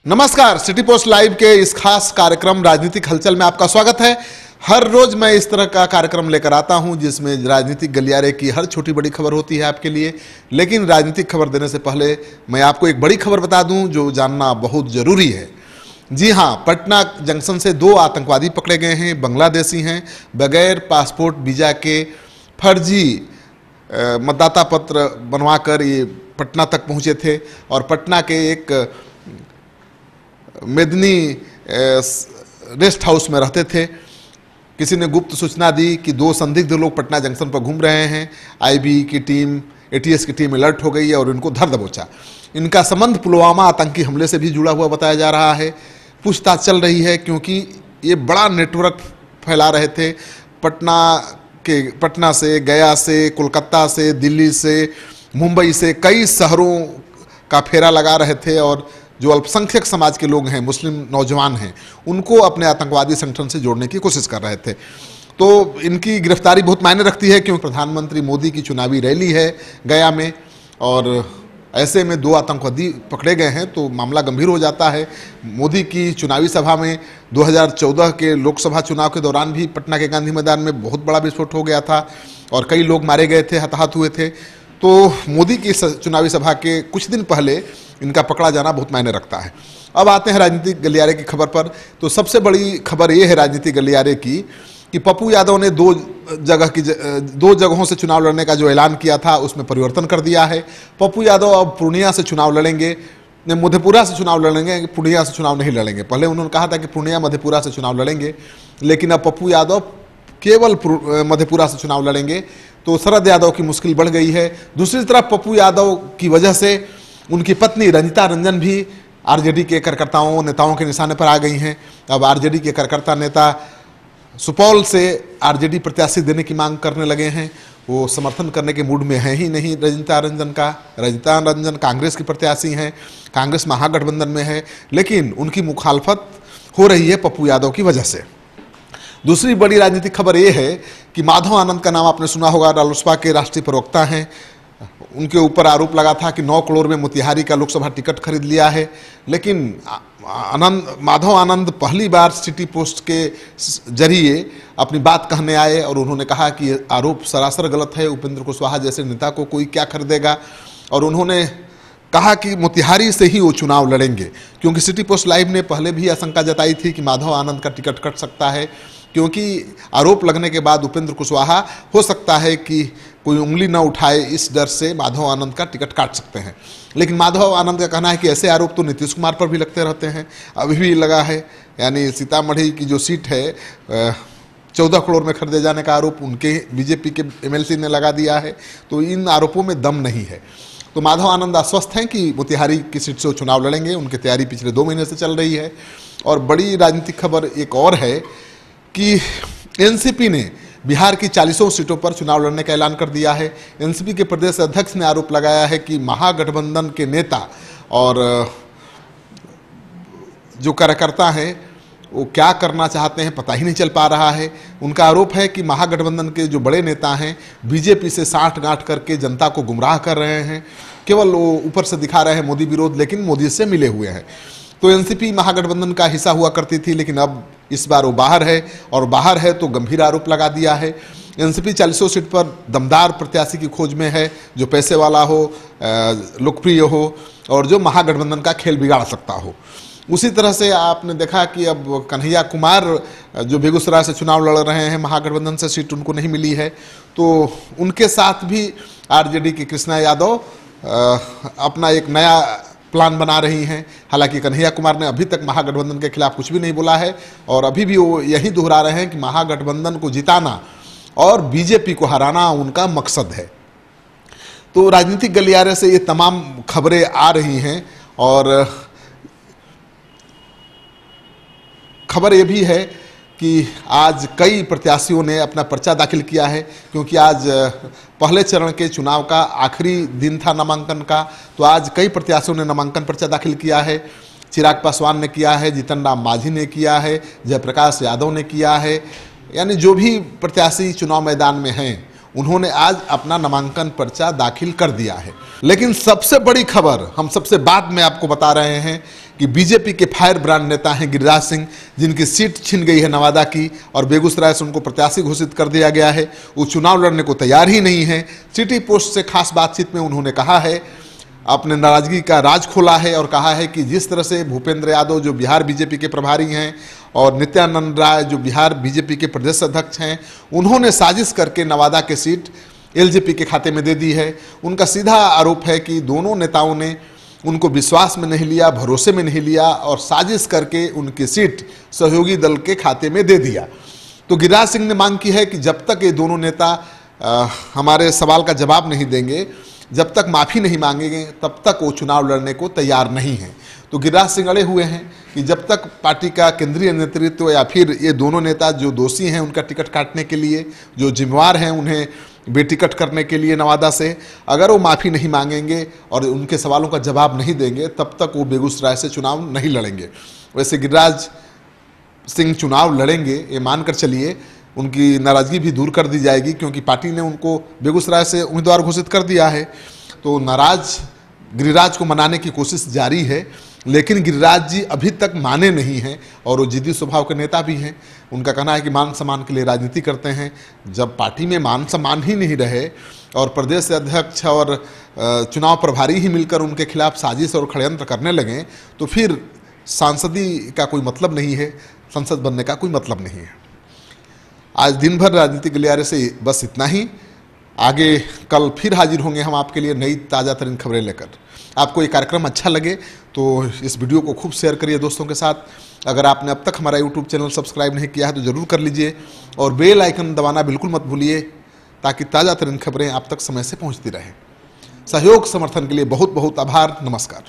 नमस्कार, city post live के इस खास कार्यक्रम राजनीतिक हलचल में आपका स्वागत है। हर रोज मैं इस तरह का कार्यक्रम लेकर आता हूं जिसमें राजनीतिक गलियारे की हर छोटी बड़ी खबर होती है आपके लिए। लेकिन राजनीतिक खबर देने से पहले मैं आपको एक बड़ी खबर बता दूं जो जानना बहुत जरूरी है। जी हां, पटना जंक्शन से 2 आतंकवादी पकड़े गए हैं। बांग्लादेशी हैं, बगैर पासपोर्ट वीजा के फर्जी मतदाता पत्र बनवाकर ये पटना तक पहुंचे थे और पटना के एक मेदनी रेस्ट हाउस में रहते थे। किसी ने गुप्त सूचना दी कि 2 संदिग्ध लोग पटना जंक्शन पर घूम रहे हैं। आईबी की टीम, एटीएस की टीम अलर्ट हो गई है और इनको धर दबोचा। इनका संबंध पुलवामा आतंकी हमले से भी जुड़ा हुआ बताया जा रहा है। पूछताछ चल रही है क्योंकि ये बड़ा नेटवर्क फैला रहे थे। पटना से, गया से, कोलकाता से, दिल्ली से, मुंबई से कई शहरों का फेरा लगा रहे थे और जो अल्पसंख्यक समाज के लोग हैं, मुस्लिम नौजवान हैं, उनको अपने आतंकवादी संगठन से जोड़ने की कोशिश कर रहे थे। तो इनकी गिरफ्तारी बहुत मायने रखती है क्योंकि प्रधानमंत्री मोदी की चुनावी रैली है गया में और ऐसे में 2 आतंकवादी पकड़े गए हैं तो मामला गंभीर हो जाता है। मोदी की चुनावी सभा में 2014 के लोकसभा चुनाव के दौरान भी पटना के गांधी मैदान में बहुत बड़ा विस्फोट हो गया था और कई लोग मारे गए थे, हताहत हुए थे। तो मोदी की चुनावी सभा के कुछ दिन पहले इनका पकड़ा जाना बहुत मायने रखता है। अब आते हैं राजनीतिक गलियारे की खबर पर। तो सबसे बड़ी खबर ये है राजनीतिक गलियारे की कि पप्पू यादव ने 2 जगहों से चुनाव लड़ने का जो ऐलान किया था उसमें परिवर्तन कर दिया है। पप्पू यादव अब पूर्णिया से चुनाव लड़ेंगे, मधेपुरा से चुनाव लड़ेंगे, पूर्णिया से चुनाव नहीं लड़ेंगे। पहले उन्होंने कहा था कि पूर्णिया मधेपुरा से चुनाव लड़ेंगे, लेकिन अब पप्पू यादव केवल मधेपुरा से चुनाव लड़ेंगे। तो शरद यादव की मुश्किल बढ़ गई है। दूसरी तरफ पप्पू यादव की वजह से उनकी पत्नी रंजिता रंजन भी आरजेडी के कार्यकर्ताओं नेताओं के निशाने पर आ गई हैं। अब आरजेडी के कार्यकर्ता नेता सुपौल से आरजेडी प्रत्याशी देने की मांग करने लगे हैं। वो समर्थन करने के मूड में है ही नहीं रंजिता रंजन का। रंजिता रंजन कांग्रेस की प्रत्याशी हैं, कांग्रेस महागठबंधन में है, लेकिन उनकी मुखालफत हो रही है पप्पू यादव की वजह से। दूसरी बड़ी राजनीतिक खबर ये है कि माधव आनंद का नाम आपने सुना होगा, रालोसपा के राष्ट्रीय प्रवक्ता हैं। उनके ऊपर आरोप लगा था कि 9 करोड़ में मोतिहारी का लोकसभा टिकट खरीद लिया है। लेकिन माधव आनंद पहली बार सिटी पोस्ट के जरिए अपनी बात कहने आए और उन्होंने कहा कि आरोप सरासर गलत है। उपेंद्र कुशवाहा जैसे नेता को कोई क्या खरीदेगा। और उन्होंने कहा कि मोतिहारी से ही वो चुनाव लड़ेंगे क्योंकि सिटी पोस्ट लाइव ने पहले भी आशंका जताई थी कि माधव आनंद का टिकट कट सकता है क्योंकि आरोप लगने के बाद उपेंद्र कुशवाहा हो सकता है कि कोई उंगली न उठाए, इस डर से माधव आनंद का टिकट काट सकते हैं। लेकिन माधव आनंद का कहना है कि ऐसे आरोप तो नीतीश कुमार पर भी लगते रहते हैं, अभी भी लगा है। यानी सीतामढ़ी की जो सीट है 14 करोड़ में खरीदे जाने का आरोप उनके बीजेपी के एमएलसी ने लगा दिया है। तो इन आरोपों में दम नहीं है। तो माधव आनंद आश्वस्त हैं कि मोतिहारी की सीट से वो चुनाव लड़ेंगे। उनकी तैयारी पिछले 2 महीने से चल रही है। और बड़ी राजनीतिक खबर एक और है कि एनसीपी ने बिहार की 40 सीटों पर चुनाव लड़ने का ऐलान कर दिया है। एनसीपी के प्रदेश अध्यक्ष ने आरोप लगाया है कि महागठबंधन के नेता और जो कार्यकर्ता हैं वो क्या करना चाहते हैं पता ही नहीं चल पा रहा है। उनका आरोप है कि महागठबंधन के जो बड़े नेता हैं बीजेपी से साठगांठ करके जनता को गुमराह कर रहे हैं। केवल वो ऊपर से दिखा रहे हैं मोदी विरोध, लेकिन मोदी से मिले हुए हैं। तो एनसीपी महागठबंधन का हिस्सा हुआ करती थी, लेकिन अब इस बार वो बाहर है और बाहर है तो गंभीर आरोप लगा दिया है। एनसीपी 40 सीट पर दमदार प्रत्याशी की खोज में है जो पैसे वाला हो, लोकप्रिय हो और जो महागठबंधन का खेल बिगाड़ सकता हो। उसी तरह से आपने देखा कि अब कन्हैया कुमार जो बेगूसराय से चुनाव लड़ रहे हैं, महागठबंधन से सीट उनको नहीं मिली है, तो उनके साथ भी आरजेडी की कृष्णा यादव अपना एक नया प्लान बना रही हैं। हालांकि कन्हैया कुमार ने अभी तक महागठबंधन के खिलाफ कुछ भी नहीं बोला है और अभी भी वो यही दोहरा रहे हैं कि महागठबंधन को जिताना और बीजेपी को हराना उनका मकसद है। तो राजनीतिक गलियारे से ये तमाम खबरें आ रही हैं और खबर ये भी है कि आज कई प्रत्याशियों ने अपना पर्चा दाखिल किया है क्योंकि आज पहले चरण के चुनाव का आखिरी दिन था नामांकन का। तो आज कई प्रत्याशियों ने नामांकन पर्चा दाखिल किया है। चिराग पासवान ने किया है, जीतन राम मांझी ने किया है, जयप्रकाश यादव ने किया है। यानी जो भी प्रत्याशी चुनाव मैदान में हैं उन्होंने आज अपना नामांकन पर्चा दाखिल कर दिया है। लेकिन सबसे बड़ी खबर हम सबसे बाद में आपको बता रहे हैं कि बीजेपी के फायर ब्रांड नेता हैं गिरिराज सिंह, जिनकी सीट छिन गई है नवादा की और बेगूसराय से उनको प्रत्याशी घोषित कर दिया गया है। वो चुनाव लड़ने को तैयार ही नहीं है। सिटी पोस्ट से खास बातचीत में उन्होंने कहा है, अपने नाराजगी का राज खोला है और कहा है कि जिस तरह से भूपेंद्र यादव जो बिहार बीजेपी के प्रभारी हैं और नित्यानंद राय जो बिहार बीजेपी के प्रदेश अध्यक्ष हैं, उन्होंने साजिश करके नवादा की सीट एलजेपी के खाते में दे दी है। उनका सीधा आरोप है कि दोनों नेताओं ने उनको विश्वास में नहीं लिया, भरोसे में नहीं लिया और साजिश करके उनकी सीट सहयोगी दल के खाते में दे दिया। तो गिरिराज सिंह ने मांग की है कि जब तक ये दोनों नेता हमारे सवाल का जवाब नहीं देंगे, जब तक माफ़ी नहीं मांगेंगे, तब तक वो चुनाव लड़ने को तैयार नहीं हैं। तो गिरिराज सिंह अड़े हुए हैं कि जब तक पार्टी का केंद्रीय नेतृत्व या फिर ये दोनों नेता जो दोषी हैं उनका टिकट काटने के लिए, जो जिम्मेवार हैं उन्हें बेटिकट करने के लिए नवादा से, अगर वो माफ़ी नहीं मांगेंगे और उनके सवालों का जवाब नहीं देंगे, तब तक वो बेगूसराय से चुनाव नहीं लड़ेंगे। वैसे गिरिराज सिंह चुनाव लड़ेंगे, ये मानकर चलिए, उनकी नाराज़गी भी दूर कर दी जाएगी क्योंकि पार्टी ने उनको बेगूसराय से उम्मीदवार घोषित कर दिया है। तो नाराज गिरिराज को मनाने की कोशिश जारी है, लेकिन गिरिराज जी अभी तक माने नहीं हैं और वो जिद्दी स्वभाव के नेता भी हैं। उनका कहना है कि मान सम्मान के लिए राजनीति करते हैं। जब पार्टी में मान सम्मान ही नहीं रहे और प्रदेश अध्यक्ष और चुनाव प्रभारी ही मिलकर उनके खिलाफ साजिश और षड्यंत्र करने लगे, तो फिर सांसदी का कोई मतलब नहीं है, संसद बनने का कोई मतलब नहीं है। आज दिन भर राजनीतिक गलियारे से बस इतना ही। आगे कल फिर हाजिर होंगे हम आपके लिए नई ताज़ा तरीन खबरें लेकर। आपको ये कार्यक्रम अच्छा लगे तो इस वीडियो को खूब शेयर करिए दोस्तों के साथ। अगर आपने अब तक हमारा यूट्यूब चैनल सब्सक्राइब नहीं किया है तो ज़रूर कर लीजिए और बेल आइकन दबाना बिल्कुल मत भूलिए, ताकि ताज़ा तरीन खबरें आप तक समय से पहुँचती रहें। सहयोग समर्थन के लिए बहुत बहुत आभार। नमस्कार।